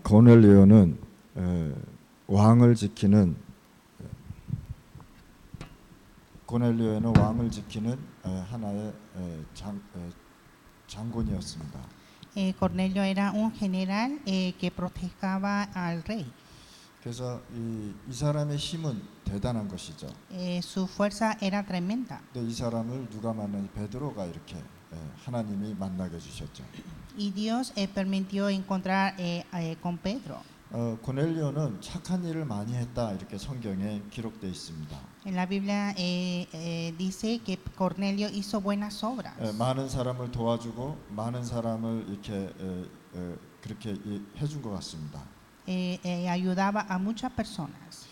고넬리오는 왕을 지키는 하나의 장군이었습니다. Cornelio era un general que protegaba al rey. 그래서 이 사람의 힘은 대단한 것이죠. Su fuerza era tremenda. 근데 이 사람을 누가 만나니 베드로가 이렇게 하나님이 만나게 해주셨죠. Y Dios permitió encontrar con Pedro. 고넬리오는 착한 일을 많이 했다 이렇게 성경에 기록되어 있습니다. En la Biblia dice que Cornelio hizo buenas obras. 많은 사람을 도와주고 많은 사람을 이렇게 그렇게 해준 것 같습니다. Ayudaba a muchas personas.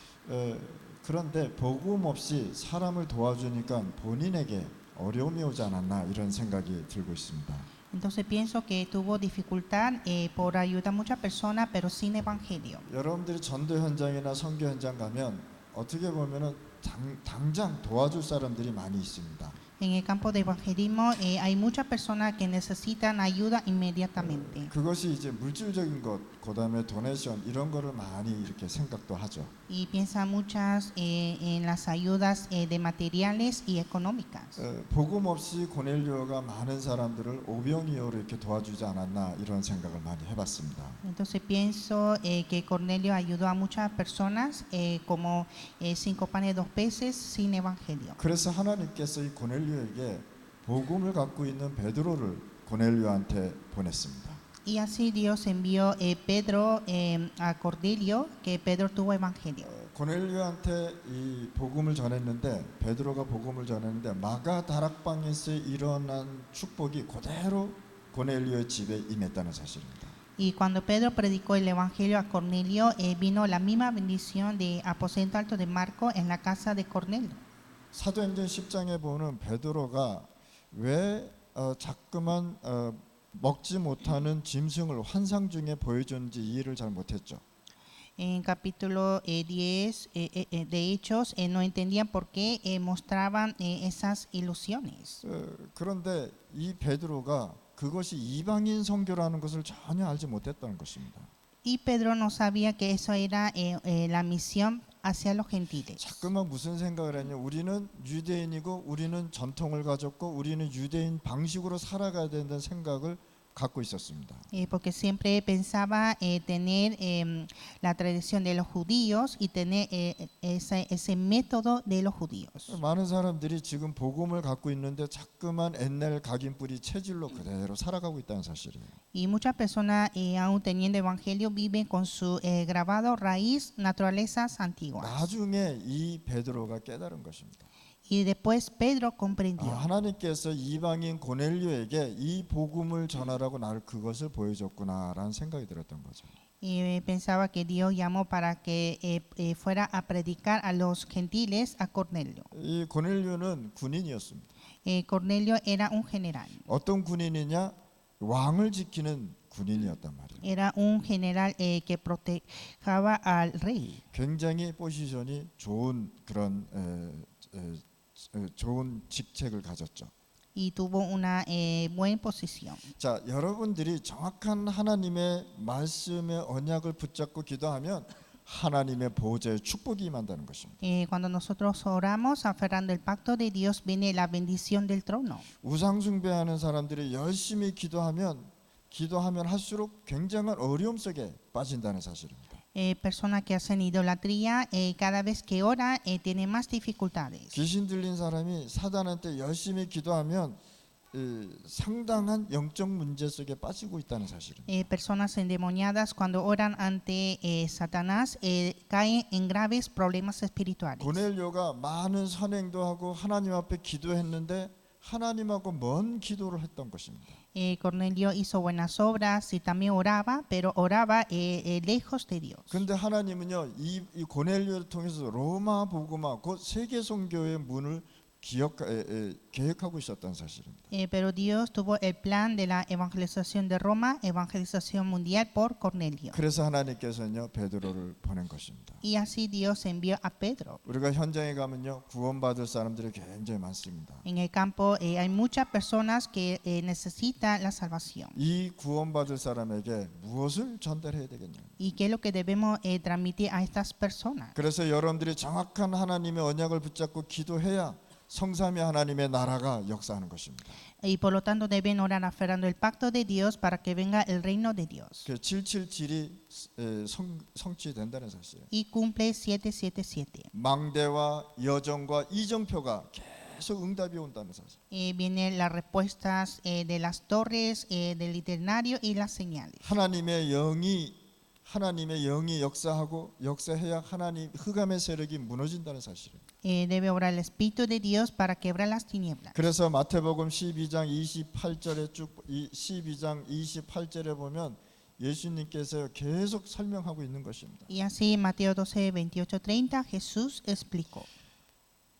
그런데 복음 없이 사람을 도와주니까 본인에게 어려움이 오지 않았나 이런 생각이 들고 있습니다. Entonces pienso que tuvo dificultad por ayudar a muchas personas, pero sin evangelio. 여러분들이 전도 현장이나 선교 현장 가면 어떻게 보면은 당장 도와줄 사람들이 많이 있습니다. En el campo de evangelismo hay muchas personas que necesitan ayuda inmediatamente. 그것이 이제 물질적인 것, 그다음에 도네이션 이런 거를 많이 이렇게 생각도 하죠. Y piensa muchas en las ayudas de materiales y económicas. 복음 없이 고넬료가 많은 사람들을 오병이어로 이렇게 도와주지 않았나 이런 생각을 많이 해봤습니다. Entonces pienso que Cornelio ayudó a muchas personas como 5 panes 2 peces sin evangelio. 그래서 하나님께서 이 고넬료에게 복음을 갖고 있는 베드로를 고넬료한테 보냈습니다. Y así Dios envió Pedro a Cornelio, que Pedro tuvo evangelio. 고넬료한테 이 복음을 전했는데 베드로가 복음을 전했는데 마가 다락방에서 일어난 축복이 그대로 고넬료의 집에 임했다는 사실입니다. Y cuando Pedro predicó el evangelio a Cornelio, vino la misma bendición de aposento alto de Marco en la casa de Cornelio. 사도행전 10장에 보는 베드로가 왜 자꾸만 먹지 못하는 짐승을 환상 중에 보여줬는지 이해를 잘 못했죠. En capítulo 10 de Hechos no entendían por qué mostraban esas ilusiones. 그런데 이 베드로가 그것이 이방인 선교라는 것을 전혀 알지 못했다는 것입니다. Y Pedro no sabía que eso era la misión hacia los gentiles. 자꾸만 무슨 생각을 했냐? 우리는 유대인이고 우리는 전통을 가졌고 우리는 유대인 방식으로 살아가야 된다는 생각을 갖고 있었습니다. Porque siempre pensaba tener la tradición de los judíos y tener ese método de los judíos. 많은 사람들이 지금 복음을 갖고 있는데 자꾸만 옛날 각인뿌리 체질로 그대로 살아가고 있다는 사실이에요. Y muchas personas aún teniendo evangelio viven con su grabado raíz naturalezas antiguas. 나중에 이 베드로가 깨달은 것입니다. Y después Pedro comprendió. 하나님께서 이방인 고넬료에게 이 복음을 전하라고 나를 그것을 보여줬구나라는 생각이 들었던 거죠. Y pensaba que Dios llamó para que fuera a predicar a los gentiles a Cornelio. 이 고넬료는 군인이었습니다. Cornelio era un general. 어떤 군인이냐? 왕을 지키는 군인이었단 말이에요. Era un general que protegaba al rey. 굉장히 포지션이 좋은 그런 좋은 직책을 가졌죠. Y tuvo una buena posición. 자, 여러분들이 정확한 하나님의 말씀의 언약을 붙잡고 기도하면 하나님의 보호자의 축복이 임한다는 것입니다. Cuando nosotros oramos aferrando el pacto de Dios viene la bendición del trono. 우상 숭배하는 사람들이 열심히 기도하면 할수록 굉장한 어려움 속에 빠진다는 사실입니다. Personas que hacen idolatría cada vez que ora tienen más dificultades. 귀신 들린 사람이 사단한테 열심히 기도하면 상당한 영적 문제 속에 빠지고 있다는 사실입니다. Personas endemoniadas cuando oran ante Satanás caen en graves problemas espirituales. 고넬료가 많은 선행도 하고 하나님 앞에 기도했는데 하나님하고 먼 기도를 했던 것입니다. Cornelio hizo buenas obras y también oraba, pero oraba lejos de Dios. 근데 하나님은요 이 고넬료를 통해서 로마 복음화 곧 세계 선교의 문을 계획하고 있었던 사실입니다. Pero Dios tuvo el plan de la evangelización de Roma, evangelización mundial por Cornelio. 그래서 하나님께서는요 베드로를 보낸 것입니다. Y así Dios envió a Pedro. 우리가 현장에 가면요 구원받을 사람들이 굉장히 많습니다. En el campo hay muchas personas que necesitan la salvación. 이 구원받을 사람에게 무엇을 전달해야 되겠냐? ¿Y qué es lo que debemos transmitir a estas personas? 그래서 여러분들이 정확한 하나님의 언약을 붙잡고 기도해야 성삼위 하나님의 나라가 역사하는 것입니다. Y por lo tanto deben orar aferrando el pacto de Dios para que venga el reino de Dios. 그 777이 성취된다는 사실. Y cumple 777. 망대와 여정과 이정표가 계속 응답이 온다는 사실. Vienen las respuestas de las torres, del itinerario y las señales. 하나님의 영이 역사해야 하나님 흑암의 세력이 무너진다는 사실입니다. Debe orar el Espíritu de Dios para quebrar las tinieblas. 그래서 마태복음 12장 28절에 보면 예수님께서 계속 설명하고 있는 것입니다. Y así Mateo 12, 28, 30 Jesús explicó.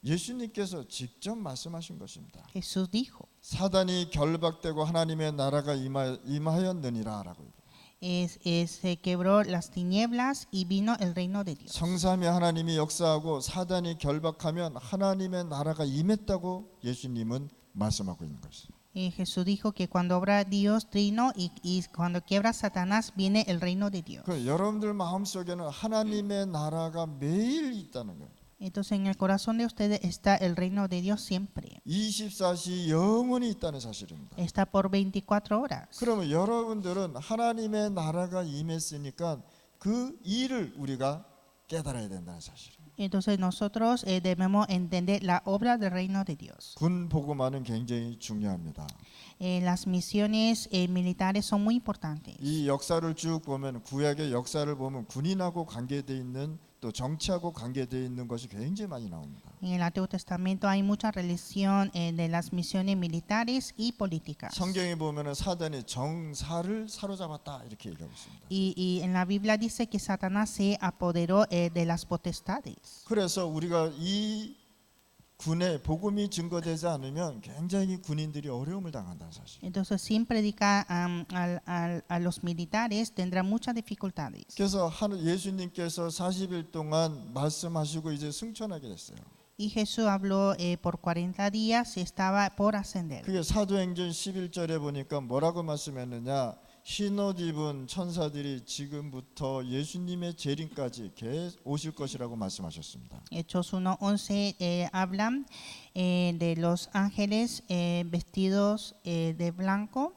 예수님께서 직접 말씀하신 것입니다. Jesús dijo, 사단이 결박되고 하나님의 나라가 임하였느니라라고. se quebró las tinieblas y vino el reino de Dios. 성삼위 하나님이 역사하고 사단이 결박하면 하나님의 나라가 임했다고 예수님은 말씀하고 있는 것입니다. Jesús dijo que cuando obra Dios trino y cuando quiebra Satanás viene el reino de Dios. 그 여러분들 마음속에는 하나님의 나라가 매일 있다는 거예요. Entonces en el corazón de ustedes está el reino de Dios siempre. 24시 영원히 있다는 사실입니다. Está por 24 horas. 그러면 여러분들은 하나님의 나라가 임했으니까 그 일을 우리가 깨달아야 된다는 사실입니다. Entonces nosotros debemos entender la obra del reino de Dios. 군 복음화는 굉장히 중요합니다. Las misiones militares son muy importantes. 이 역사를 쭉 보면 구약의 역사를 보면 군인하고 관계되어 있는 또 정치하고 관계되어 있는 것이 굉장히 많이 나옵니다. En el Antiguo Testamento hay mucha relación de las misiones militares y políticas. 성경에 보면은 사단이 정사를 사로잡았다 이렇게 얘기하고 있습니다. Y en la Biblia dice que Satanás se apoderó de las potestades. 그래서 우리가 이 군에 복음이 증거되지 않으면 굉장히 군인들이 어려움을 당한다는 사실. Entonces sin predicar a los militares tendrán muchas dificultades. 그래서 예수님께서 40일 동안 말씀하시고 이제 승천하게 됐어요. Y Jesús habló por 40 días y estaba por ascender. 그게 사도행전 11절에 보니까 뭐라고 말씀했느냐? 흰 옷 입은 천사들이 지금부터 예수님의 재림까지 오실 것이라고 말씀하셨습니다. Hechos 1:11 hablan de los ángeles vestidos de blanco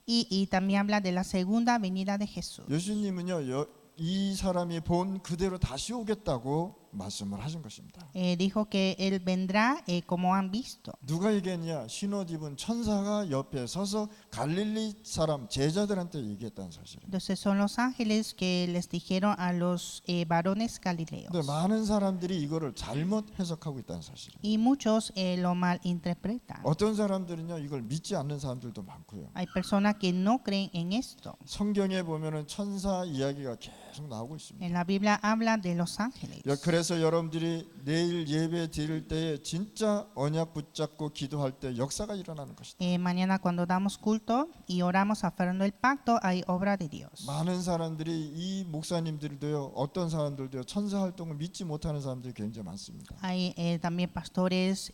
y también habla de la segunda venida de Jesús. 예수님은요 이 사람이 본 그대로 다시 오겠다고 말씀을 하신 것입니다. Dijo que él vendrá como han visto. 누가 얘기했냐? 흰옷 입은 천사가 옆에 서서 갈릴리 사람 제자들한테 얘기했다는 사실이에요. Entonces son los ángeles que les dijeron a los varones galileos. 근데 많은 사람들이 이거를 잘못 해석하고 있다는 사실이에요. Y muchos lo malinterpretan. 어떤 사람들은요 이걸 믿지 않는 사람들도 많고요. Hay personas que no creen en esto. 성경에 보면은 천사 이야기가 계속 나오고 있습니다. En la Biblia habla de los ángeles. 그래서 여러분들이 내일 예배 드릴 때에 진짜 언약 붙잡고 기도할 때 역사가 일어나는 것이다. Mañana cuando damos culto y oramos aferrando el pacto hay obra de Dios. 많은 사람들이 이 목사님들도요 어떤 사람들도요 천사 활동을 믿지 못하는 사람들이 굉장히 많습니다. Hay también pastores,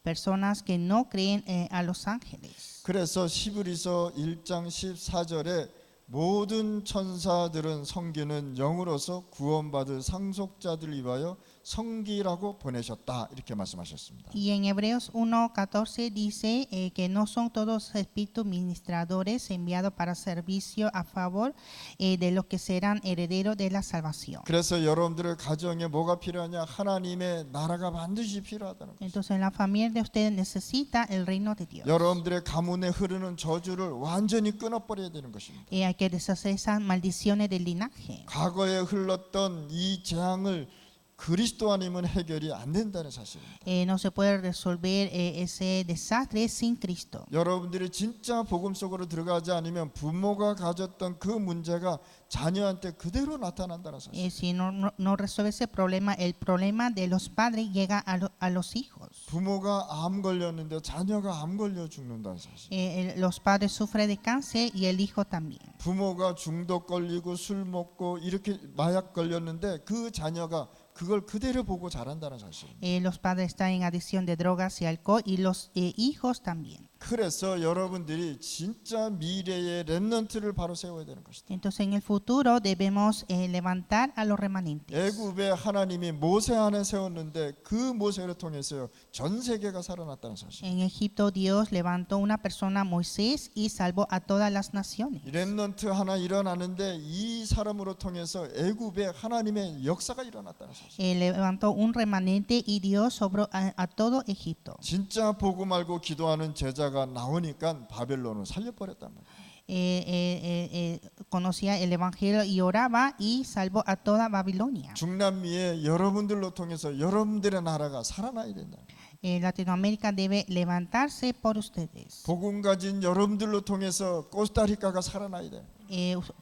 personas que no creen a los ángeles. 그래서 히브리서 1장 14절에 모든 천사들은 섬기는 영으로서 구원받을 상속자들 위하여 섬기라고 보내셨다 이렇게 말씀하셨습니다. Y en Hebreos 1:14 dice que no son todos espíritus ministradores enviados para servicio a favor de los que serán herederos de la salvación. 그래서 여러분들의 가정에 뭐가 필요하냐? 하나님의 나라가 반드시 필요하다는 거죠. Entonces en la familia de ustedes necesita el reino de Dios. 여러분들의 가문에 흐르는 저주를 완전히 끊어버려야 되는 것입니다. Hay que deshacer esas maldiciones del linaje. 과거에 흘렀던 이 재앙을 그리스도 아니면 해결이 안 된다는 사실입니다. No se puede resolver ese desastre sin Cristo. 여러분들이 진짜 복음 속으로 들어가지 않으면 부모가 가졌던 그 문제가 자녀한테 그대로 나타난다는 사실. Si no resuelve ese problema, el problema de los padres llega a los hijos. 부모가 암 걸렸는데 자녀가 암 걸려 죽는다는 사실. Los padres sufren de cáncer y el hijo también. 부모가 중독 걸리고 술 먹고 이렇게 마약 걸렸는데 그 자녀가 그걸 그대로 보고 자란다는 사실. Los padres están en adicción de drogas y alcohol y los hijos también. 그래서 여러분들이 진짜 미래의 렘넌트를 바로 세워야 되는 것이다. Entonces en el futuro debemos levantar a los remanentes. 애굽에 하나님이 모세 안에 세웠는데 그 모세를 통해서 전 세계가 살아났다는 사실. En Egipto Dios levantó una persona, Moisés, y salvó a todas las naciones. 렘넌트 하나 일어나는데 이 사람으로 통해서 애굽에 하나님의 역사가 일어났다는 사실. Levantó un remanente y Dios sobró a todo Egipto. 진짜 복음 알고 기도하는 제자가 나오니까 바벨론을 살려버렸단 말이에요. Conocía el evangelio y oraba y salvó a toda Babilonia. 중남미에 여러분들로 통해서 여러분들의 나라가 살아나야 된다. Latinoamérica debe levantarse por ustedes. 복음 가진 여러분들로 통해서 코스타리카가 살아나야 돼.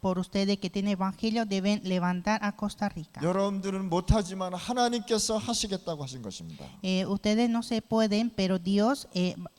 Por ustedes que tienen evangelio deben levantar a Costa Rica. 여러분들은 못하지만 하나님께서 하시겠다고 하신 것입니다. Ustedes no se pueden, pero Dios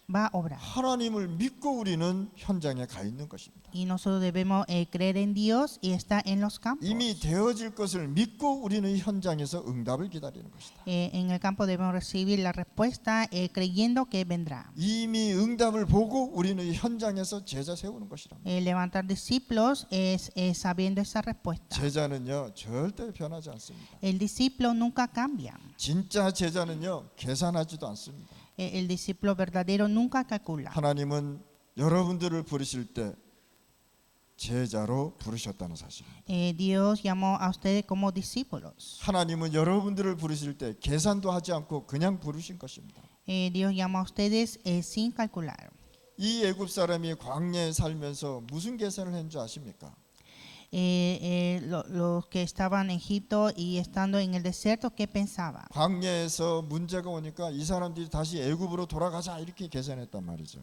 va a obrar. 하나님을 믿고 우리는 현장에 가 있는 것입니다. Y nosotros debemos creer en Dios y estar en los campos. 이미 되어질 것을 믿고 우리는 현장에서 응답을 기다리는 것이다. En el campo debemos recibir la respuesta creyendo que vendrá. 이미 응답을 보고 우리는 현장에서 제자 세우는 것이다. Levantar discípulos es sabiendo esa respuesta. 제자는요 절대 변하지 않습니다. El discípulo nunca cambia. 진짜 제자는요 계산하지도 않습니다. El discípulo verdadero nunca calcula. 하나님은 여러분들을 부르실 때 제자로 부르셨다는 사실. Dios llamó a ustedes como discípulos. 하나님은 여러분들을 부르실 때 계산도 하지 않고 그냥 부르신 것입니다. Dios llamó a ustedes sin calcular. 이 애굽 사람이 광야에 살면서 무슨 계산을 했는 줄 아십니까? Los que estaban en Egipto y estando en el desierto, ¿qué pensaba? 광야에서 문제가 오니까 이 사람들이 다시 애굽으로 돌아가자 이렇게 계산했단 말이죠.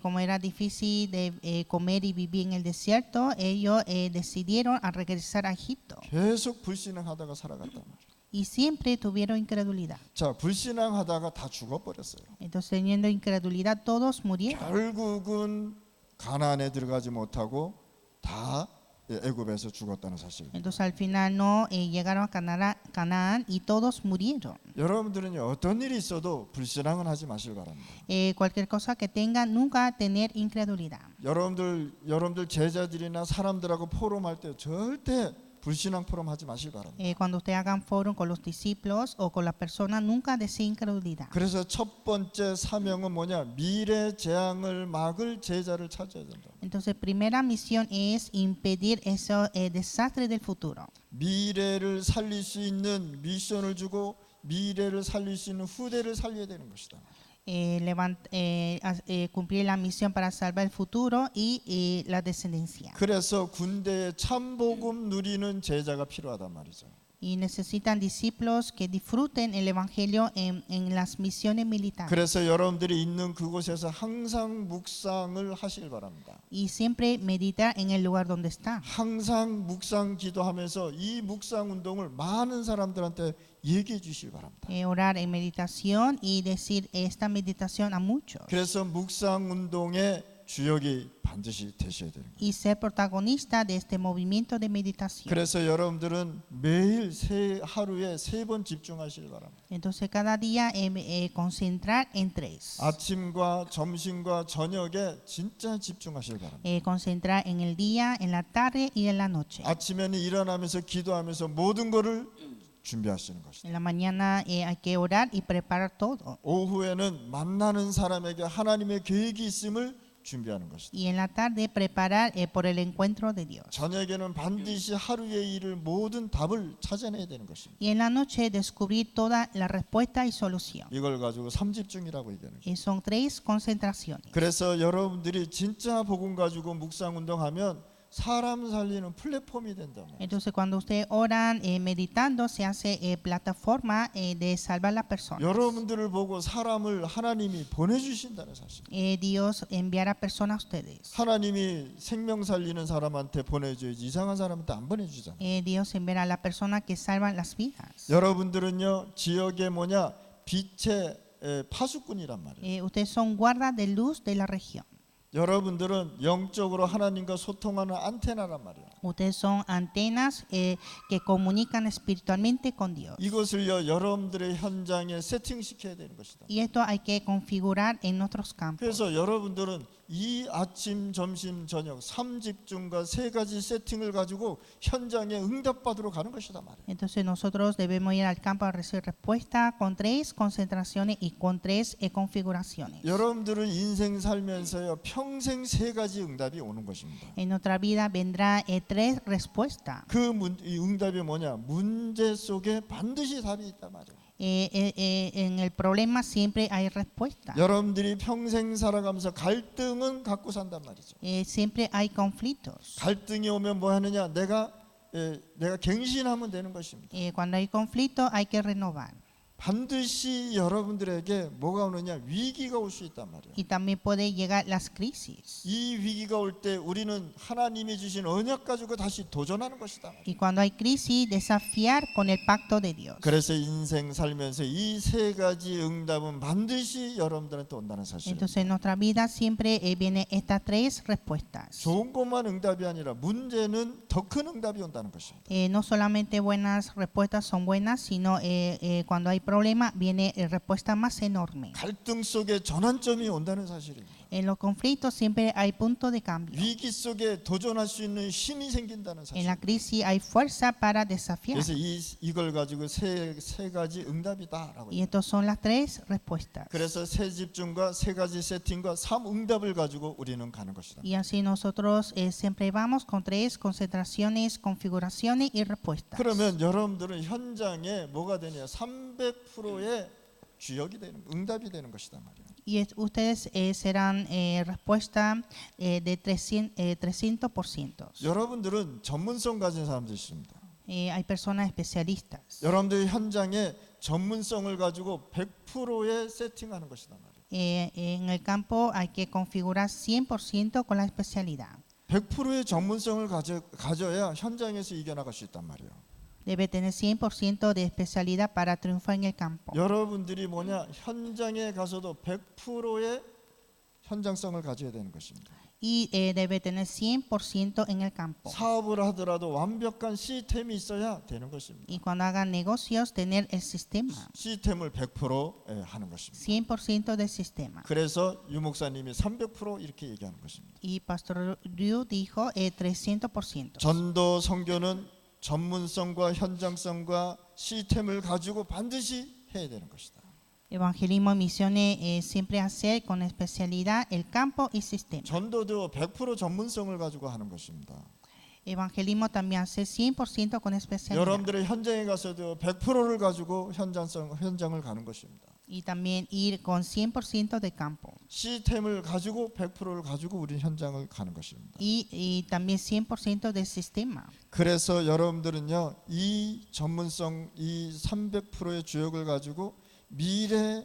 Como era difícil de comer y vivir en el desierto, ellos decidieron a regresar a Egipto 계속 불신앙하다가 살아갔단 말이에요. y siempre tuvieron incredulidad. 자, 불신앙하다가 다 죽어버렸어요. Entonces, teniendo incredulidad, todos murieron. 결국은 가나안에 들어가지 못하고 다 애굽에서 죽었다는 사실입니다. Entonces, al final no llegaron a Canaán y todos murieron. 여러분들은 어떤 일이 있어도 불신앙은 하지 마시길 바랍니다. Cualquier cosa que tengan, nunca tener incredulidad. 여러분들 제자들이나 사람들하고 포럼할 때 절대 불신앙 포럼 하지 마시길 바랍니다. Cuando ustedes hagan foro con los discípulos o con las personas, nunca decir incredulidad. 그래서 첫 번째 사명은 뭐냐? 미래 재앙을 막을 제자를 찾아야 된다. Entonces, primera misión es impedir esos desastres del futuro. 미래를 살릴 수 있는 미션을 주고 미래를 살릴 수 있는 후대를 살려야 되는 것이다. Cumplir la misión para salvar el futuro y la descendencia. 그래서 군대에 참복음 누리는 제자가 필요하단 말이죠. Y necesitan discípulos que disfruten el evangelio en las misiones militares. 그래서 여러분들이 있는 그곳에서 항상 묵상을 하시길 바랍니다. Y siempre meditar en el lugar donde está. 항상 묵상 기도하면서 이 묵상 운동을 많은 사람들한테 얘기해 주시길 바랍니다. Orar en meditación y decir esta meditación a muchos. 그래서 묵상 운동의 주역이 반드시 되셔야 되는 거예요. Y ser protagonista de este movimiento de meditación. 그래서 여러분들은 매일 하루에 3번 집중하시길 바랍니다. Entonces cada día concentrar en tres. 아침과 점심과 저녁에 진짜 집중하시길 바랍니다. Concentrar en el día, en la tarde y en la noche. 아침에는 일어나면서 기도하면서 모든 것을 준비하시는 것이다. En la mañana hay que orar y preparar todo. 오후에는 만나는 사람에게 하나님의 계획이 있음을 준비하는 것이다. Y en la tarde preparar por el encuentro de Dios. 저녁에는 반드시 하루의 일을 모든 답을 찾아내야 되는 것입니다. Y en la noche descubrir toda la respuesta y solución. 이걸 가지고 3집중이라고 얘기하는 거예요. Son tres concentraciones. 그래서 여러분들이 진짜 복음 가지고 묵상 운동하면 사람 살리는 플랫폼이 된단 말이에요. Entonces, cuando ustedes oran meditando, se hace plataforma de salvar a la persona. 여러분들을 보고 사람을 하나님이 보내주신다는 사실. Dios enviará personas a ustedes. 하나님이 생명 살리는 사람한테 보내줘야지 이상한 사람한테 안 보내주잖아요. Dios enviará a la persona que salvan las vidas. 여러분들은요 지역의 빛의 파수꾼이란 말이에요. Ustedes son guardas de luz de la región. 여러분들은 영적으로 하나님과 소통하는 안테나란 말이에요. Ustedes son antenas que comunican espiritualmente con Dios. 이것을요 여러분들의 현장에 세팅시켜야 되는 것이다. Y esto hay que configurar en nuestros campos. 그래서 여러분들은 이 아침, 점심, 저녁 3집중과 3가지 세팅을 가지고 현장에 응답받으러 가는 것이다 말이에요. Entonces nosotros debemos ir al campo a recibir respuesta con 3 concentraciones y con 3 configuraciones. 여러분들은 인생 살면서요 평생 3가지 응답이 오는 것입니다. En nuestra vida vendrá 3 respuestas. 이 응답이 뭐냐? 문제 속에 반드시 답이 있단 말이에요. En el problema siempre hay respuesta. 여러분들이 평생 살아가면서 갈등은 갖고 산단 말이죠. Siempre hay conflictos. 갈등이 오면 뭐 하느냐? 내가 갱신하면 되는 것입니다. Cuando hay conflicto hay que renovar. 반드시 여러분들에게 뭐가 오느냐? 위기가 올 수 있단 말이에요. Y también puede llegar las crisis. 이 위기가 올 때 우리는 하나님이 주신 언약 가지고 다시 도전하는 것이다. Y cuando hay crisis, desafiar con el pacto de Dios. 그래서 인생 살면서 이 3가지 응답은 반드시 여러분들한테 온다는 사실입니다. Entonces en nuestra vida siempre vienen estas 3 respuestas. 좋은 것만 응답이 아니라 문제는 더 큰 응답이 온다는 것입니다. No solamente buenas respuestas son buenas, sino cuando hay problema viene respuesta más enorme. 갈등 속에 전환점이 온다는 사실입니다. En los conflictos siempre hay punto de cambio. 위기 속에 도전할 수 있는 힘이 생긴다는 En la 사실. crisis hay fuerza para desafiar. 그래서 이걸 가지고 세 가지 응답이다라고. Y estas son las 3 respuestas. 그래서 3집중과 3가지 세팅과 3응답을 가지고 우리는 가는 것이다. Y así nosotros siempre vamos con 3 concentraciones, configuraciones y respuestas. 그러면 여러분들은 현장에 뭐가 되냐? 300%의 주역이 되는 응답이 되는 것이다 말이에요. Y ustedes serán respuesta de 300%. 여러분들은 전문성 가진 사람들이십니다. Hay personas especialistas. 여러분들 현장에 전문성을 가지고 100%의 세팅하는 것이다 말이에요. En el campo hay que configurar 100% con la especialidad. 100%의 전문성을 가져야 현장에서 이겨나갈 수 있단 말이에요. Debe tener 100% de especialidad para triunfar en el campo. 여러분들이 현장에 가서도 100%의 현장성을 가져야 되는 것입니다. Y debe tener 100% en el campo. 사업을 하더라도 완벽한 시스템이 있어야 되는 것입니다. Y cuando hagan negocios, tener el sistema. 시스템을 100% 하는 것입니다. 100% del sistema. 그래서 유 목사님이 300% 이렇게 얘기하는 것입니다. Y Pastor Ryu dijo 300%. 전도 선교는 전문성과 현장성과 시스템을 가지고 반드시 해야 되는 것이다. Evangelismo y misiones siempre hacer con especialidad el campo y sistema. 전도도 100% 전문성을 가지고 하는 것입니다. Evangelismo también hacer 100% con especialidad. 여러분들의 현장에 가서도 100%를 가지고 현장을 가는 것입니다. Y también ir con 100% de campo. 시스템을 가지고 100%를 가지고 우리 현장을 가는 것입니다. Y también 100% del sistema. 그래서 여러분들은요 이 전문성 이 300%의 주역을 가지고 미래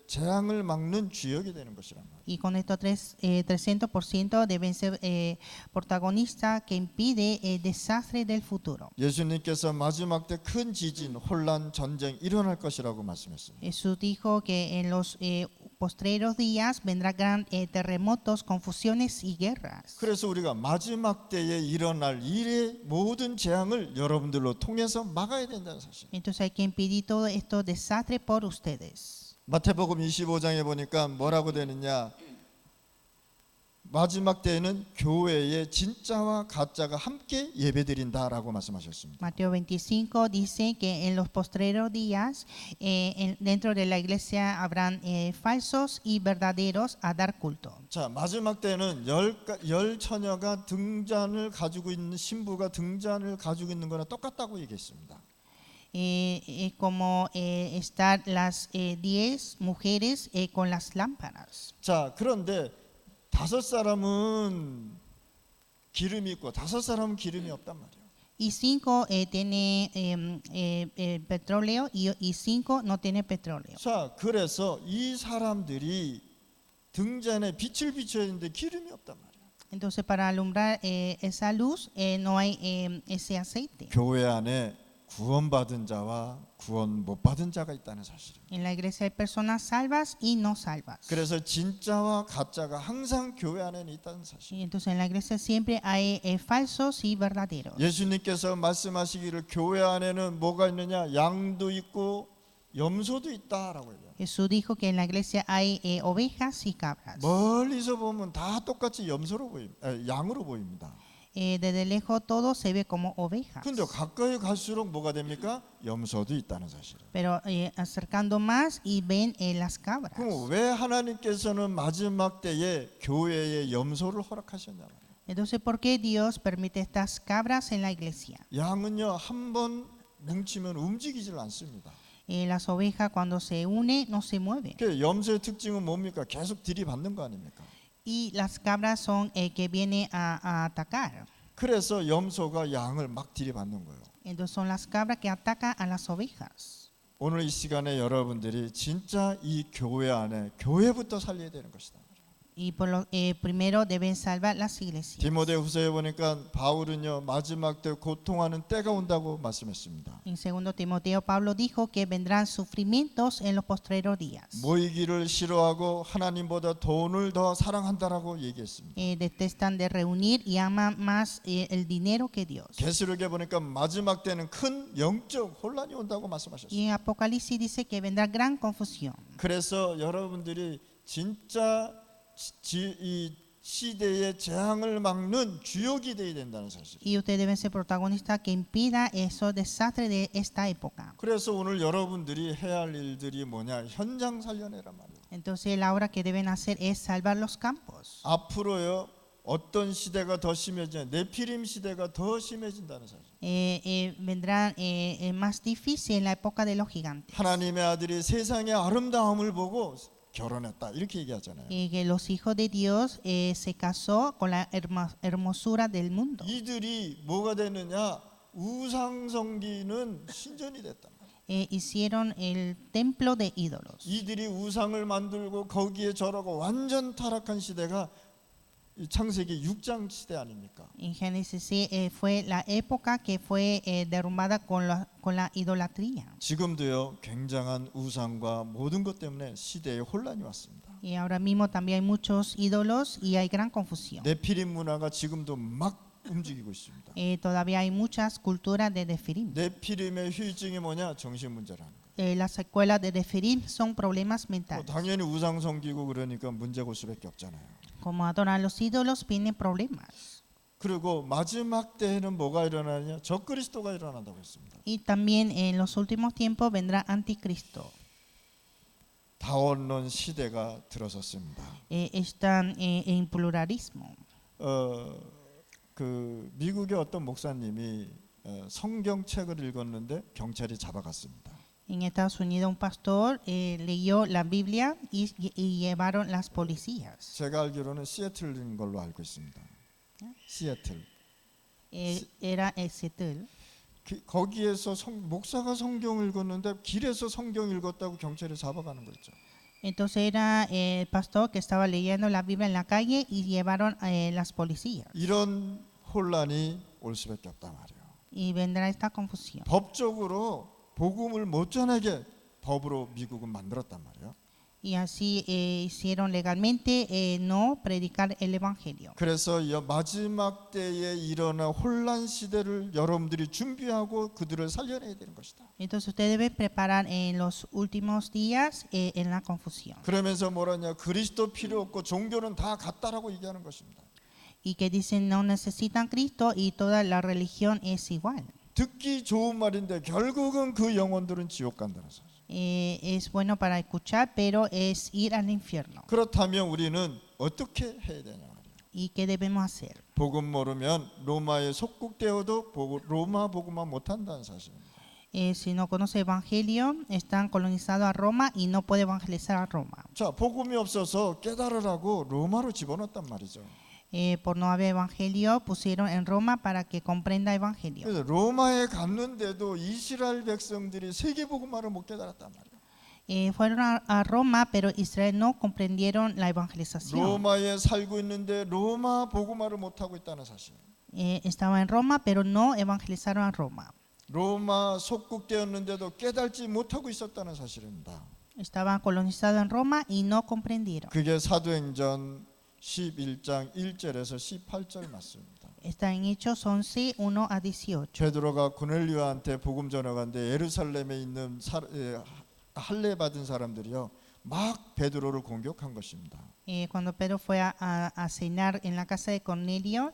재앙을 막는 주역이 되는 것이란 말이에요. Y con estos 300% deben ser protagonistas que impide el desastre del futuro. 예수님께서 마지막 때 큰 지진, 혼란, 전쟁 일어날 것이라고 말씀했습니다. Jesús dijo que en los postreros días vendrán grandes terremotos, confusiones y guerras. 그래서 우리가 마지막 때에 일어날 일의 모든 재앙을 여러분들로 통해서 막아야 된다는 사실. Entonces hay que impedir todo esto desastre por ustedes. 마태복음 25장에 보니까 뭐라고 되느냐? 마지막 때에는 교회에 진짜와 가짜가 함께 예배드린다라고 말씀하셨습니다. Mateo 25 dice que en los postreros días dentro de la iglesia habrán falsos y verdaderos a dar culto. 자, 마지막 때는 열 처녀가 등잔을 가지고 있는 신부가 등잔을 가지고 있는 거나 똑같다고 얘기했습니다. Como estar las 10 mujeres con las lámparas. 자, 그런데 5 사람은 기름이 있고 5사람은 기름이 없단 말이에요. Y 5 tiene petróleo y 5 no tiene petróleo. 자, 그래서 이 사람들이 등잔에 빛을 비춰야 되는데 기름이 없단 말이에요. Entonces para alumbrar esa luz no hay ese aceite. 교회 안에 구원받은 자와 구원 못 받은 자가 있다는 사실입니다. En la iglesia hay personas salvas y no salvas. 그래서 진짜와 가짜가 항상 교회 안에는 있다는 사실. Y entonces en la iglesia siempre hay falsos y verdaderos. 예수님께서 말씀하시기를 교회 안에는 뭐가 있느냐? 양도 있고 염소도 있다라고 해요. Jesús dijo que en la iglesia hay ovejas y cabras. 멀리서 보면 다 똑같이 양으로 보입니다. Desde lejos todo se ve como ovejas. 근데 가까이 갈수록 뭐가 됩니까? 염소도 있다는 사실. Pero acercando más y ven las cabras. 그럼 왜 하나님께서는 마지막 때에 교회에 염소를 허락하셨냐 말이에요. Entonces, ¿por qué Dios permite estas cabras en la iglesia? 양은요 한 번 뭉치면 움직이질 않습니다. Las ovejas cuando se unen no se mueven. 그 염소의 특징은 뭡니까? 계속 들이받는 거 아닙니까? Y las cabras son que vienen a atacar. 그래서 염소가 양을 막 들이받는 거예요. Entonces son las cabras que atacan a las ovejas. 오늘 이 시간에 여러분들이 진짜 이 교회 안에 교회부터 살려야 되는 것이다. Y primero deben salvar las iglesias. 디모데후서에 보니까 바울은요 마지막 때 고통하는 때가 온다고 말씀했습니다. En 2 Timoteo Pablo dijo que vendrán sufrimientos en los postreros días. 모이기를 싫어하고 하나님보다 돈을 더 사랑한다라고 얘기했습니다. Detestan de reunir y aman más el dinero que Dios. 계시록에 보니까 마지막 때는 큰 영적 혼란이 온다고 Y 말씀하셨어요. en Apocalipsis dice que vendrá gran confusión. 그래서 여러분들이 진짜 이 시대의 재앙을 막는 주역이 되어야 된다는 사실. Y ustedes deben ser protagonistas que impida esos desastres de esta época. 그래서 오늘 여러분들이 해야 할 일들이 뭐냐? 현장 살려내란 말이에요. Entonces la obra que deben hacer es salvar los campos. 앞으로요 어떤 시대가 더 심해지냐? 네피림 시대가 더 심해진다는 사실. Vendrán más difícil en la época de los gigantes. 하나님의 아들이 세상의 아름다움을 보고 결혼했다 이렇게 얘기하잖아요. Que los hijos de Dios se casó con la hermosura del mundo. 이들이 뭐가 되느냐? 우상 섬기는 신전이 됐다. Hicieron el templo de ídolos. 이들이 우상을 만들고 거기에 절하고 완전 타락한 시대가 창세기 6장 시대 아닙니까? En Génesis fue la época que fue derrumbada con la idolatría. 지금도요 굉장한 우상과 모든 것 때문에 시대에 혼란이 왔습니다. Y ahora mismo también hay muchos ídolos y hay gran confusión. 네피림 문화가 지금도 막 움직이고 있습니다. Todavía hay muchas culturas de Nefilim. 네피림의 후유증이 뭐냐? 정신 문제라는 거예요. Las secuelas de Nefilim son problemas mentales. 당연히 우상 섬기고 그러니까 문제가 올 수밖에 없잖아요. Como adoran los ídolos vienen problemas. 그리고 마지막 때에는 뭐가 일어나냐? 적그리스도가 일어난다고 했습니다. Y también en los últimos tiempos vendrá anticristo. 다원론 시대가 들어섰습니다. Están en pluralismo. 그 미국의 어떤 목사님이 성경책을 읽었는데 경찰이 잡아갔습니다. En Estados Unidos un pastor leyó la Biblia y llevaron las policías. 제가 알기로는 시애틀인 걸로 알고 있습니다. 시애틀. Era Seattle. 거기에서 목사가 성경을 읽었는데 길에서 성경 읽었다고 경찰이 잡아가는 거 있죠. Entonces era el pastor que estaba leyendo la Biblia en la calle y llevaron las policías. 이런 혼란이 올 수밖에 없단 말이에요. Y vendrá esta confusión. 법적으로 복음을 못 전하게 법으로 미국은 만들었단 말이에요. Y así hicieron legalmente no predicar el evangelio. 그래서 마지막 때에 일어날 혼란 시대를 여러분들이 준비하고 그들을 살려내야 되는 것이다. Entonces ustedes deben preparar en los últimos días en la confusión. 그러면서 뭐라냐? 그리스도 필요 없고 종교는 다 같다라고 얘기하는 것입니다. Y que dicen no necesitan Cristo y toda la religión es igual. 듣기 좋은 말인데 결국은 그 영혼들은 지옥 간다는 사실. Es bueno para escuchar, pero es ir al infierno. 그렇다면 우리는 어떻게 해야 되냐 말이에요. ¿Y qué debemos hacer? 복음 모르면 로마에 속국되어도 로마 복음만 못한다는 사실입니다. Si no conoce evangelio, están colonizados a Roma y no puede evangelizar a Roma. 자, 복음이 없어서 깨달으라고 로마로 집어넣었단 말이죠. Por no haber evangelio, pusieron en Roma para que comprenda evangelio. 그래서 로마에 갔는데도 이스라엘 백성들이 세계복음화를 못 깨달았단 말이에요. Fueron a Roma, pero Israel no comprendieron la evangelización. 로마에 살고 있는데 로마 복음화를 못 하고 있다는 사실. Estaba en Roma, pero no evangelizaron a Roma. 로마 속국되었는데도 깨달지 못하고 있었다는 사실입니다. Estaban colonizados en Roma y no comprendieron. 그게 사도행전 11장 1절에서 18절 말씀입니다. Está en Hechos 11, 1 a 18. 베드로가 고넬료한테 복음 전하는데 예루살렘에 있는 할례 받은 사람들이요 막 베드로를 공격한 것입니다. Cuando Pedro fue a cenar en la casa de Cornelio,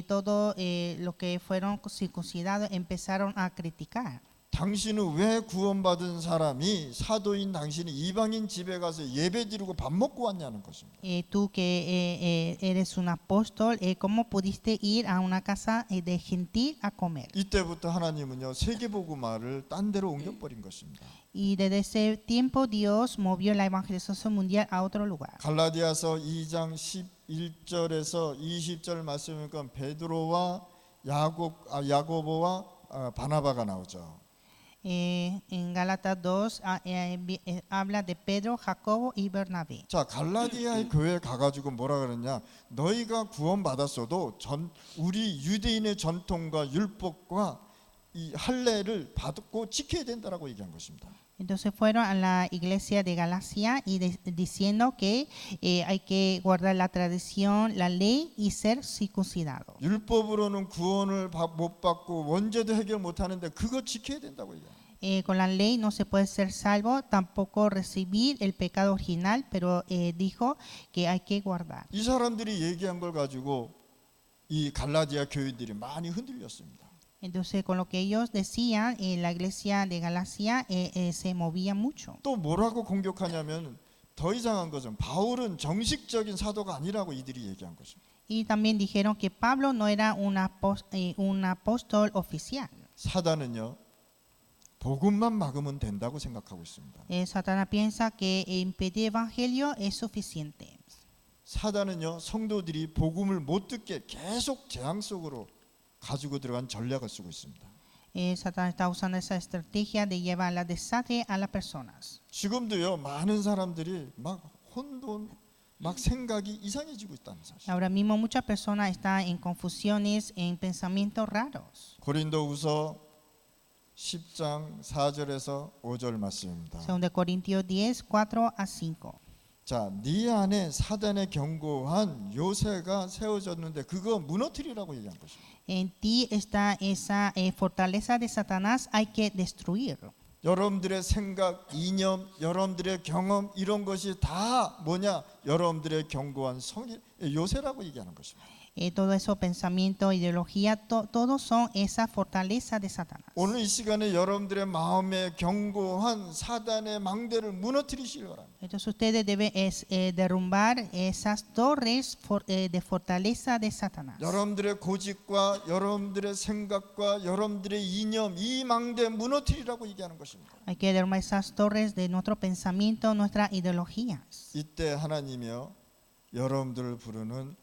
todos los que fueron circuncidados empezaron a criticar. 당신은 왜 구원받은 사람이 사도인 당신이 이방인 집에 가서 예배 드리고 밥 먹고 왔냐는 것입니다. Tú que eres un apóstol, ¿cómo pudiste ir a una casa de gentil a comer? 이때부터 하나님은요 세계복음화를 딴 데로 옮겨버린 것입니다. Y desde ese tiempo Dios movió la evangelización mundial a otro lugar. 갈라디아서 2장 11절에서 20절 말씀이니까 베드로와 야고보와 바나바가 나오죠. En Gálatas 2 habla de Pedro, Jacobo y Bernabé. 자, 갈라디아의 교회에 가가지고 뭐라 그러냐? 너희가 구원받았어도 우리 유대인의 전통과 율법과 이 할례를 받고 지켜야 된다라고 얘기한 것입니다. Entonces fueron a la iglesia de Galacia y diciendo que hay que guardar la tradición, la ley y ser circuncidado. 율법으로는 구원을 못 받고 원죄도 해결 못 하는데 그거 지켜야 된다고 얘기해요. Con la ley no se puede ser salvo, tampoco recibir el pecado original, pero dijo que hay que guardar. 이 사람들이 얘기한 걸 가지고 이 갈라디아 교인들이 많이 흔들렸습니다. Entonces, con lo que ellos decían, la iglesia de Galacia se movía mucho. 또 뭐라고 공격하냐면 더 이상한 것은 바울은 정식적인 사도가 아니라고 이들이 얘기한 것입니다. Y también dijeron que Pablo no era un apóstol oficial. 사단은요 복음만 막으면 된다고 생각하고 있습니다. Satanás piensa que impedir evangelio es suficiente. 사단은요 성도들이 복음을 못 듣게 계속 재앙 속으로 가지고 들어간 전략을 쓰고 있습니다. Satanás está usando esa estrategia de llevar la desastre a las personas. 지금도요 많은 사람들이 막 혼돈, 막 생각이 이상해지고 있다는 사실. Ahora mismo muchas personas están en confusiones, en pensamientos raros. 고린도후서 10장 4절에서 5절 말씀입니다. Según de Corintios 10, 4 a 5. 자, 네 안에 사단의 견고한 요새가 세워졌는데 그거 무너뜨리라고 얘기한 것입니다. En ti está esa fortaleza de Satanás, hay que destruir. 여러분들의 생각, 이념, 여러분들의 경험 이런 것이 다 뭐냐? 여러분들의 견고한 요새라고 얘기하는 것입니다. Todo eso, pensamiento, ideología, todos son esa fortaleza de Satanás. 오늘 이 시간에 여러분들의 마음에 견고한 사단의 망대를 무너뜨리시기 바랍니다. Entonces ustedes deben derrumbar esas torres de fortaleza de Satanás. 여러분들의 고집과 여러분들의 생각과 여러분들의 이념 이 망대 무너뜨리라고 얘기하는 것입니다. Hay que derrumbar esas torres de nuestro pensamiento, nuestras ideologías. 이때 하나님이요 여러분들을 부르는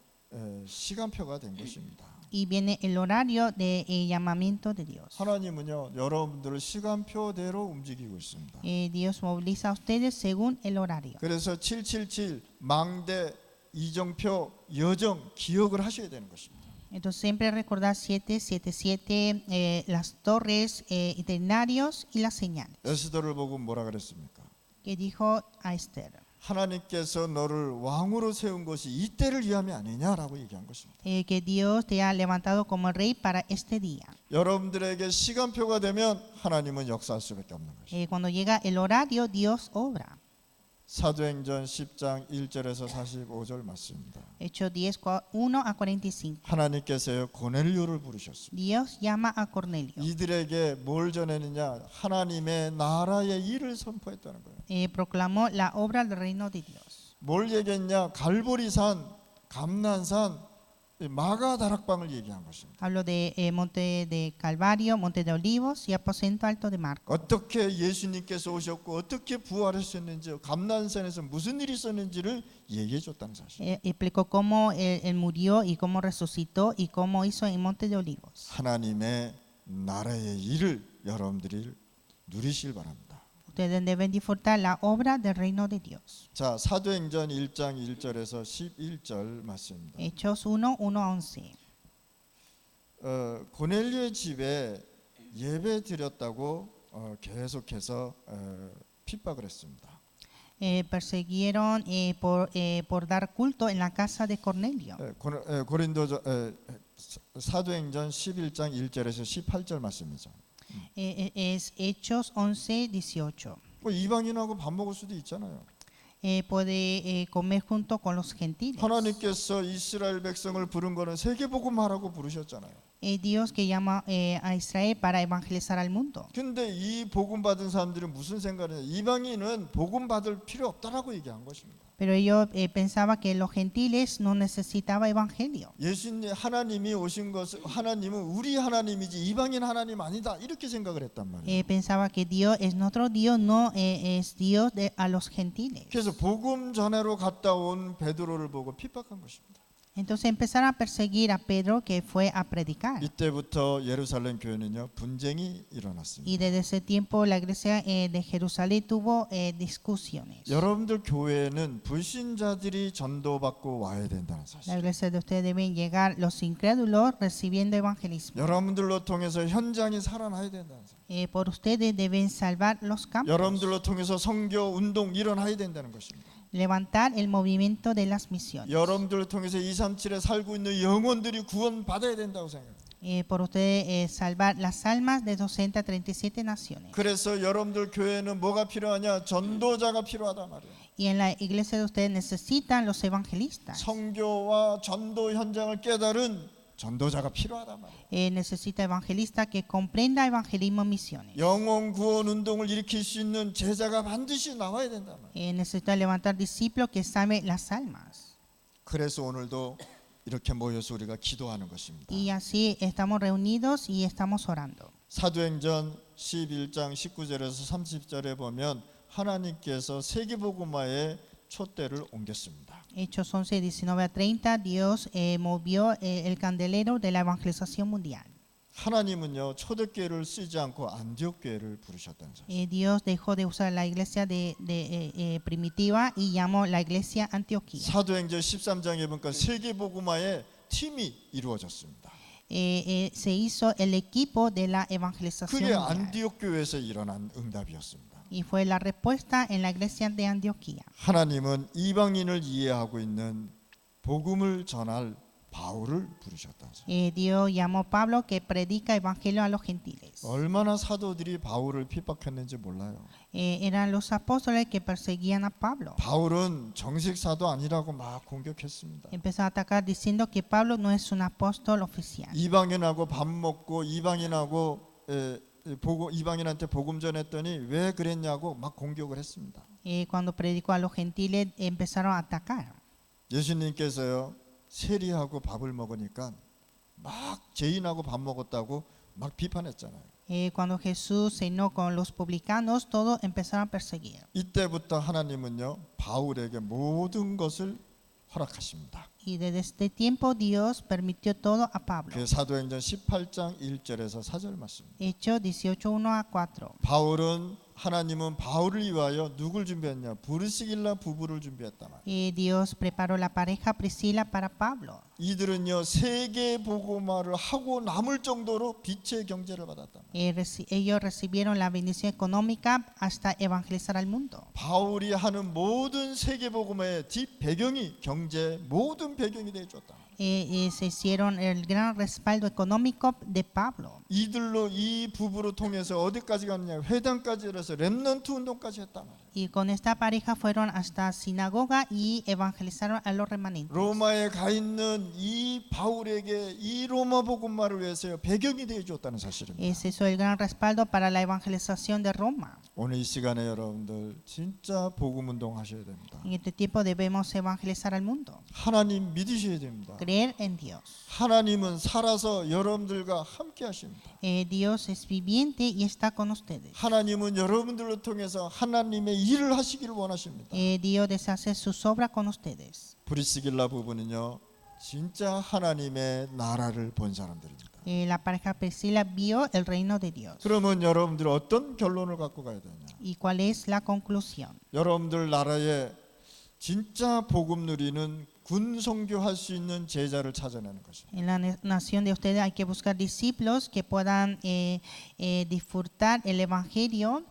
시간표가 된 것입니다. Y viene el horario de llamamiento de Dios. 하나님은요 여러분들을 시간표대로 움직이고 있습니다. Dios moviliza a ustedes según el horario. 그래서 777 망대 이정표 여정 기억을 하셔야 되는 것입니다. Entonces siempre recordar 777 las torres, itinerarios y las señales. 에스더를 보고 뭐라 그랬습니까? Que dijo a Esther. 하나님께서 너를 왕으로 세운 것이 이때를 위함이 아니냐라고 얘기한 것입니다. Que Dios te ha levantado como rey para este día. 여러분들에게 시간표가 되면 하나님은 역사할 수밖에 없는 것입니다. Cuando llega el horario, Dios obra. 사도행전 10장 1절에서 45절 맞습니다. Hechos 10, 1 a 45. 하나님께서요 고넬료를 부르셨습니다. Dios llama a Cornelio. 이들에게 뭘 전했느냐? 하나님의 나라의 일을 선포했다는 거예요. Proclamó la obra del reino de Dios. 뭘 얘기했냐? 갈보리산, 감난산 마가 다락방을 얘기한 것입니다. Hablo de Monte de Calvario, Monte de Olivos y Aposento Alto de Marcos. 어떻게 예수님께서 오셨고 어떻게 부활하셨는지, 감난산에서 무슨 일이 있었는지를 얘기해 줬다는 사실. Explicó cómo él murió y cómo resucitó y cómo hizo en Monte de Olivos. 하나님의 나라의 일을 여러분들이 누리실 바랍니다. Ustedes deben disfrutar la obra del reino de Dios. 자, 사도행전 1장 1절에서 11절 말씀입니다. Hechos 1, 1-11. 고넬료의 집에 예배 드렸다고 계속해서 핍박을 했습니다. Persiguieron por dar culto en la casa de Cornelio. 사도행전 11장 1절에서 18절 말씀이죠. Es Hechos 11, 18. 뭐 이방인하고 밥 먹을 수도 있잖아요. Puede comer junto con los gentiles. 하나님께서 이스라엘 백성을 부른 거는 세계복음하라고 부르셨잖아요. Dios que llama a Israel para evangelizar al mundo. 근데 이 복음 받은 사람들은 무슨 생각이냐? 이방인은 복음 받을 필요 없다라고 얘기한 것입니다. Pero ellos pensaban que los gentiles no necesitaban evangelio. 예수님 하나님이 오신 것은 하나님은 우리 하나님이지 이방인 하나님 아니다 이렇게 생각을 했단 말이에요. Pensaba que Dios es nuestro Dios, no es Dios a los gentiles. 그래서 복음 전해로 갔다 온 베드로를 보고 핍박한 것입니다. Entonces empezaron a perseguir a Pedro, que fue a predicar. 이때부터 예루살렘 교회는요 분쟁이 일어났습니다. Y desde ese tiempo la iglesia de Jerusalén tuvo discusiones. 여러분들 교회는 불신자들이 전도받고 와야 된다는 La 사실. iglesia de ustedes deben llegar los incrédulos recibiendo evangelismo. 여러분들로 통해서 현장이 살아나야 된다는 사실. Por ustedes deben salvar los campos. 여러분들로 통해서 선교 운동 일어나야 된다는 것입니다. Levantar el movimiento de las misiones. 여러분들을 통해서 237에 살고 있는 영혼들이 구원받아야 된다고 생각해요. Por ustedes salvar las almas de 237 naciones. 그래서 여러분들 교회는 뭐가 필요하냐? 전도자가 필요하다 말이에요. Y en la iglesia de ustedes necesitan los evangelistas. 선교와 전도 현장을 깨달은 전도자가 필요하다 말이에요. Necesita evangelistas que comprenda evangelismo y misiones. 영혼 구원 운동을 일으킬 수 있는 제자가 반드시 나와야 된다 말이에요. Necesita levantar discípulos que saben las almas. 그래서 오늘도 이렇게 모여서 우리가 기도하는 것입니다. Y así estamos reunidos y estamos orando. 사도행전 11장 19절에서 30절에 보면 하나님께서 세계복음화의 촛대를 옮겼습니다. Hechos 11, 19-30, Dios movió el candelero de la evangelización mundial. 하나님은요 초대교회를 쓰지 않고 안디옥 교회를 부르셨다는 사실. Dios dejó de usar la iglesia primitiva y llamó la iglesia Antioquía. 사도행전 13장에 보니까 세계복음화의 팀이 이루어졌습니다. Se hizo el equipo de la evangelización 그게 mundial. 안디옥 교회에서 일어난 응답이었습니다. Y fue la respuesta en la iglesia de Antioquía. 하나님은 이방인을 이해하고 있는 복음을 전할 바울을 부르셨다. Dios llamó a Pablo que predica evangelio a los gentiles. 얼마나 사도들이 바울을 핍박했는지 몰라요. Eran los apóstoles que perseguían a Pablo. 바울은 정식 사도 아니라고 막 공격했습니다. Empezó a atacar diciendo que Pablo no es un apóstol oficial. 이방인하고 밥 먹고 이방인한테 복음 전했더니 왜 그랬냐고 막 공격을 했습니다. Cuando predicó a los gentiles empezaron a atacar. 예수님께서요 세리하고 밥을 먹으니까 막 죄인하고 밥 먹었다고 막 비판했잖아요. Cuando Jesús cenó con los publicanos, todos empezaron a perseguir. 이때부터 하나님은요 바울에게 모든 것을 허락하십니다. Y desde este tiempo Dios permitió todo a Pablo. 그 사도행전 18장 1절에서 4절 말씀. Hechos 18:1-4. 하나님은 바울을 위하여 누굴 준비했냐? 브리스길라 부부를 준비했다 말. Dios preparó la pareja Priscila para Pablo. 이들은요 세계 복음화를 하고 남을 정도로 빛의 경제를 받았다 말. Ellos recibieron la bendición económica hasta evangelizar al mundo. 바울이 하는 모든 세계 복음화의 뒷 배경이 경제 모든 배경이 돼 줬다. Se hicieron el gran respaldo económico de Pablo. 이들로 이 부부를 통해서 어디까지 갔냐? 회당까지 해서 렘넌트 운동까지 했단 말이에요. Y con esta pareja fueron hasta sinagoga y evangelizaron a los remanentes. 로마에 가 있는 이 바울에게 이 로마 복음화를 위해서 배경이 되어 줬다는 사실입니다. Se hizo el gran respaldo para la evangelización de Roma. 오늘 이 시간에 여러분들 진짜 복음 운동 하셔야 됩니다. En este tiempo debemos evangelizar al mundo. 하나님 믿으셔야 됩니다. creer en Dios. 하나님은 살아서 여러분들과 함께 하십니다. Dios es viviente y está con ustedes. 하나님은 여러분들을 통해서 하나님의 일을 하시기를 원하십니다. Dios desea hacer sus obras con ustedes. 브리스길라 부부는요, 진짜 하나님의 나라를 본 사람들입니다. La pareja Priscila vio el reino de Dios. 그러면 여러분들 어떤 결론을 갖고 가야 되냐? ¿Y cuál es la conclusión? 여러분들 나라에 진짜 복음 누리는 군 선교할 수 있는 제자를 찾아내는 것입니다. En la nación de ustedes hay que buscar discípulos que puedan disfrutar el evangelio,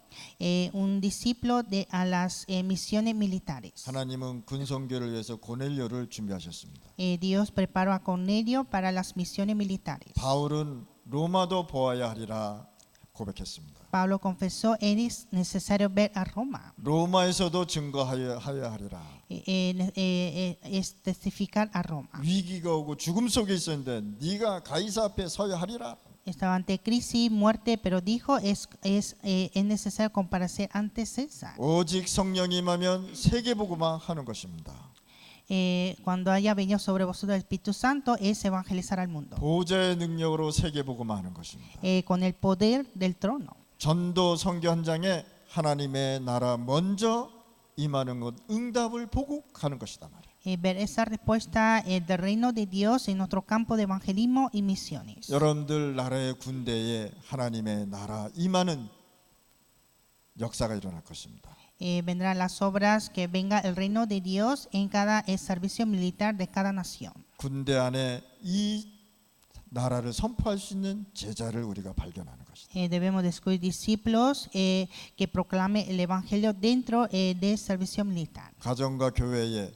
un discípulo a las misiones militares. 하나님은 군 선교를 위해서 고넬료를 준비하셨습니다. Dios preparó a Cornelio para las misiones militares. 바울은 로마도 보아야 하리라 고백했습니다. Pablo confesó, es necesario ver a Roma, 로마에서도 증거하여야 하리라. es testificar a Roma. 위기가 오고 죽음 속에 있었는데 네가 가이사 앞에 서야 하리라. Estaba ante crisis, muerte, pero dijo es necesario comparecer ante César. 오직 성령이 임하면 세계복음화 하는 것입니다. Cuando haya venido sobre vosotros el Espíritu Santo es evangelizar al mundo. 보좌의 능력으로 세계복음화 하는 것입니다. Con el poder del trono. 전도 선교 현장에 하나님의 나라 먼저 임하는 것, 응답을 보고 가는 것이다 말이에요. Ver esa respuesta del reino de Dios en nuestro campo de evangelismo y misiones. 여러분들 나라의 군대에 하나님의 나라 임하는 역사가 일어날 것입니다. Vendrán las obras que venga el reino de Dios en cada servicio militar de cada nación. 군대 안에 이 나라를 선포할 수 있는 제자를 우리가 발견하는 것이다. Debemos descubrir discípulos que proclamen el evangelio dentro del servicio militar. 가정과 교회에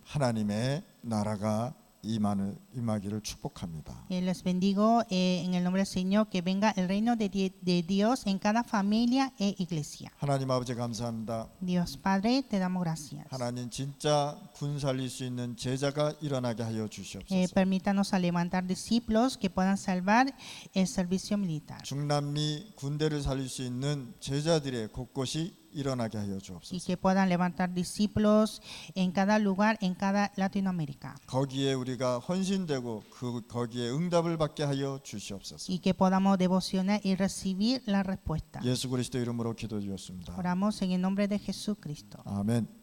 하나님의 나라가 임하기를 축복합니다. Les bendigo en el nombre del Señor que venga el reino de Dios en cada familia e iglesia. 하나님 아버지 감사합니다. Dios Padre, te damos gracias. 하나님 진짜 군 살릴 수 있는 제자가 일어나게 하여 주시옵소서. Permítanos a levantar discípulos que puedan salvar el servicio militar. 중남미 군대를 살릴 수 있는 제자들의 곳곳이 일어나게 하여 Y 주옵소서. que puedan levantar discípulos en cada lugar, en cada Latinoamérica. 거기에 우리가 헌신되고 거기에 응답을 받게 하여 주시옵소서. Y que podamos devocionar y recibir la respuesta. 예수 그리스도 이름으로 기도드렸습니다. Oramos en el nombre de Jesucristo. 아멘.